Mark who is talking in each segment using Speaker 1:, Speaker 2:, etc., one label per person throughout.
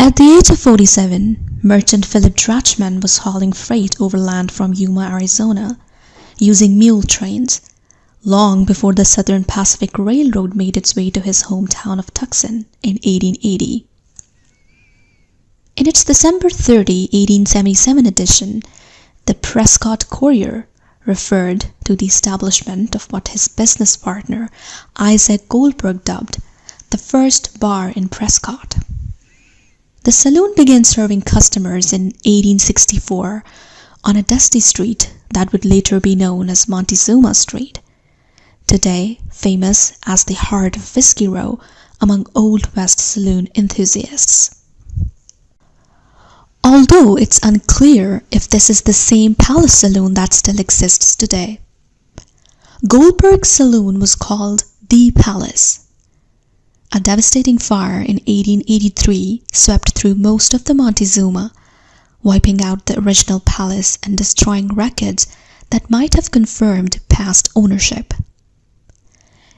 Speaker 1: At the age of 47, merchant Philip Drachman was hauling freight overland from Yuma, Arizona, using mule trains, long before the Southern Pacific Railroad made its way to his hometown of Tucson in 1880. In its December 30, 1877 edition, the Prescot Courier referred to the establishment of what his business partner Isaac Goldberg dubbed the first bar in Prescott. The saloon began serving customers in 1864 on a dusty street that would later be known as Montezuma Street, today famous as the heart of Whiskey Row among Old West saloon enthusiasts. Although it's unclear if this is the same Palace Saloon that still exists today. Goldberg's saloon was called The Palace. A devastating fire in 1883 swept through most of the Montezuma, wiping out the original palace and destroying records that might have confirmed past ownership.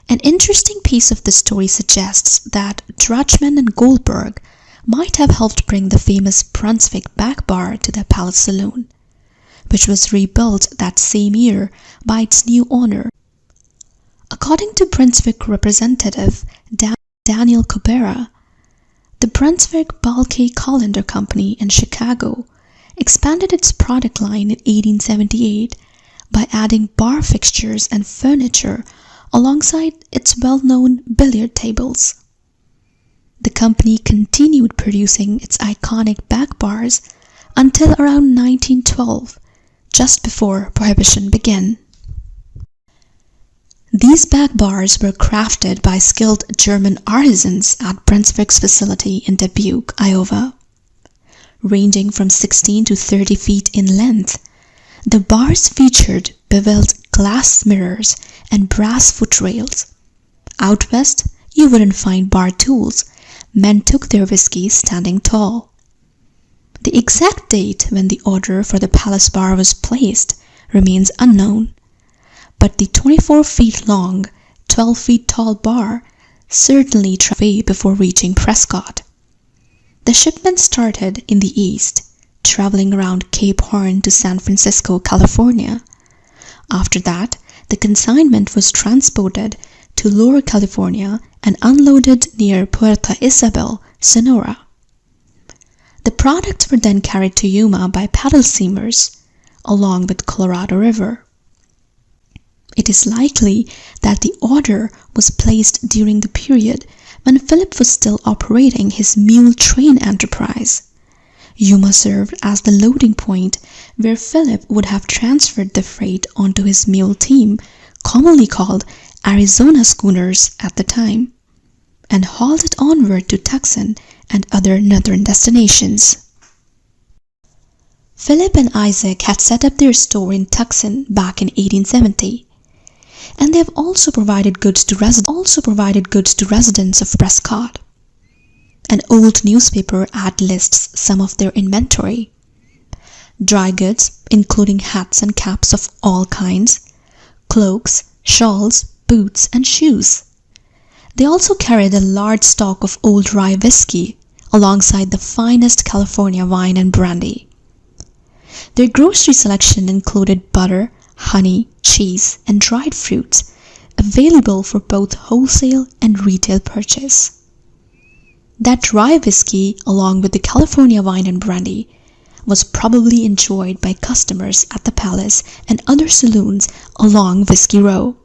Speaker 1: An interesting piece of the story suggests that Drachman and Goldberg might have helped bring the famous Brunswick back bar to the Palace Saloon, which was rebuilt that same year by its new owner. According to Brunswick representative Daniel Cobera, the Brunswick Bulky Colander Company in Chicago expanded its product line in 1878 by adding bar fixtures and furniture alongside its well-known billiard tables. The company continued producing its iconic back bars until around 1912, just before Prohibition began. These back bars were crafted by skilled German artisans at Brunswick's facility in Dubuque, Iowa. Ranging from 16 to 30 feet in length, the bars featured beveled glass mirrors and brass foot rails. Out west, you wouldn't find bar tools. Men took their whiskey standing tall. The exact date when the order for the Palace Bar was placed remains unknown, but the 24 feet long, 12 feet tall bar certainly traveled way before reaching Prescott. The shipment started in the east, traveling around Cape Horn to San Francisco, California. After that, the consignment was transported to Lower California and unloaded near Puerto Isabel, Sonora. The products were then carried to Yuma by paddle steamers along with Colorado River. It is likely that the order was placed during the period when Philip was still operating his mule train enterprise. Yuma served as the loading point where Philip would have transferred the freight onto his mule team, commonly called Arizona schooners at the time, and hauled it onward to Tucson and other northern destinations. Philip and Isaac had set up their store in Tucson back in 1870, and they have also provided goods to residents of Prescott. An old newspaper ad lists some of their inventory: dry goods, including hats and caps of all kinds, cloaks, shawls, boots, and shoes. They also carried a large stock of old rye whiskey alongside the finest California wine and brandy. Their grocery selection included butter, honey, cheese, and dried fruits, available for both wholesale and retail purchase. That rye whiskey, along with the California wine and brandy, was probably enjoyed by customers at the Palace and other saloons along Whiskey Row.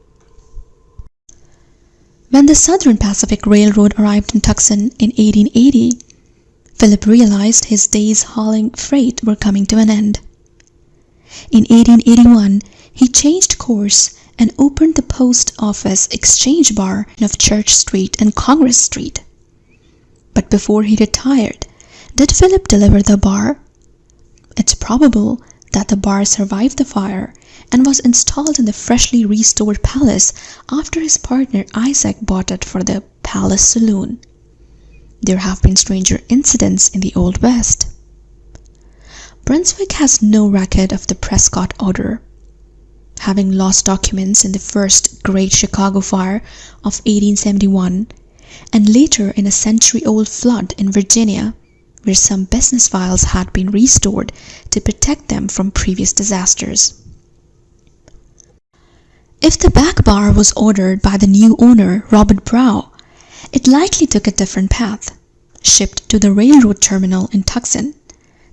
Speaker 1: When the Southern Pacific Railroad arrived in Tucson in 1880, Philip realized his days hauling freight were coming to an end. In 1881, he changed course and opened the post office exchange bar of Church Street and Congress Street. But before he retired, did Philip deliver the bar? It's probable that the bar survived the fire and was installed in the freshly restored palace after his partner Isaac bought it for the Palace Saloon. There have been stranger incidents in the Old West. Brunswick has no record of the Prescott order, having lost documents in the first Great Chicago Fire of 1871 and later in a century-old flood in Virginia where some business files had been restored to protect them from previous disasters. If the back bar was ordered by the new owner, Robert Brow, it likely took a different path, shipped to the railroad terminal in Tucson,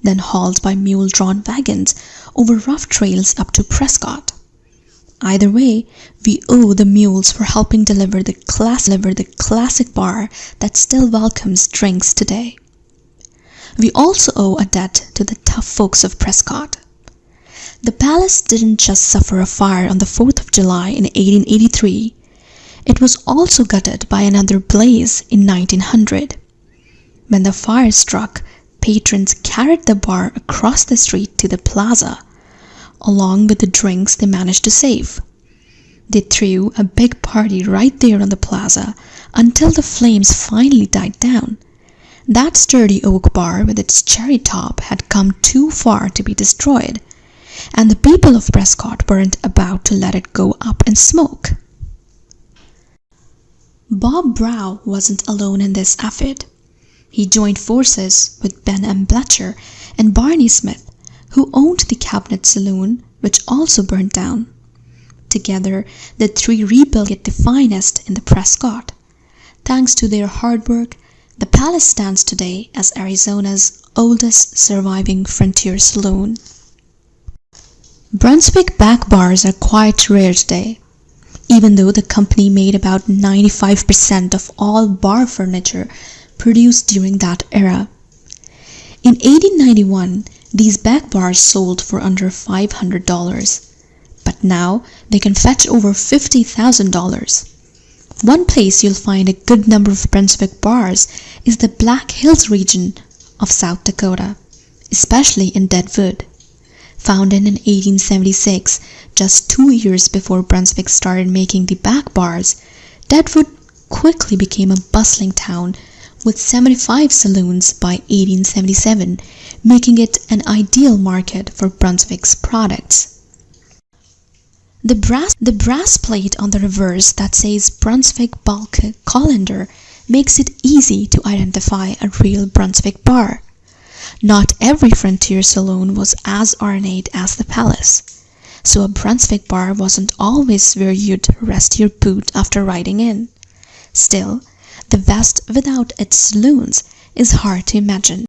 Speaker 1: then hauled by mule-drawn wagons over rough trails up to Prescot. Either way, we owe the mules for helping deliver the classic bar that still welcomes drinks today. We also owe a debt to the tough folks of Prescot. The palace didn't just suffer a fire on the 4th of July in 1883. It was also gutted by another blaze in 1900. When the fire struck, patrons carried the bar across the street to the plaza, along with the drinks they managed to save. They threw a big party right there on the plaza until the flames finally died down. That sturdy oak bar with its cherry top had come too far to be destroyed, and the people of Prescot weren't about to let it go up in smoke. Bob Brow wasn't alone in this effort. He joined forces with Ben M. Bletcher and Barney Smith, who owned the Cabinet Saloon, which also burned down. Together, the three rebuilt it the finest in the Prescot. Thanks to their hard work, the palace stands today as Arizona's oldest surviving frontier saloon. Brunswick back bars are quite rare today, even though the company made about 95% of all bar furniture produced during that era. In 1891, these back bars sold for under $500, but now they can fetch over $50,000. One place you'll find a good number of Brunswick bars is the Black Hills region of South Dakota, especially in Deadwood. Founded in 1876, just 2 years before Brunswick started making the back bars, Deadwood quickly became a bustling town with 75 saloons by 1877, making it an ideal market for Brunswick's products. The brass plate on the reverse that says Brunswick Bulk Colander makes it easy to identify a real Brunswick bar. Not every frontier saloon was as ornate as the palace, so a Brunswick bar wasn't always where you'd rest your boot after riding in. Still, the West without its saloons is hard to imagine.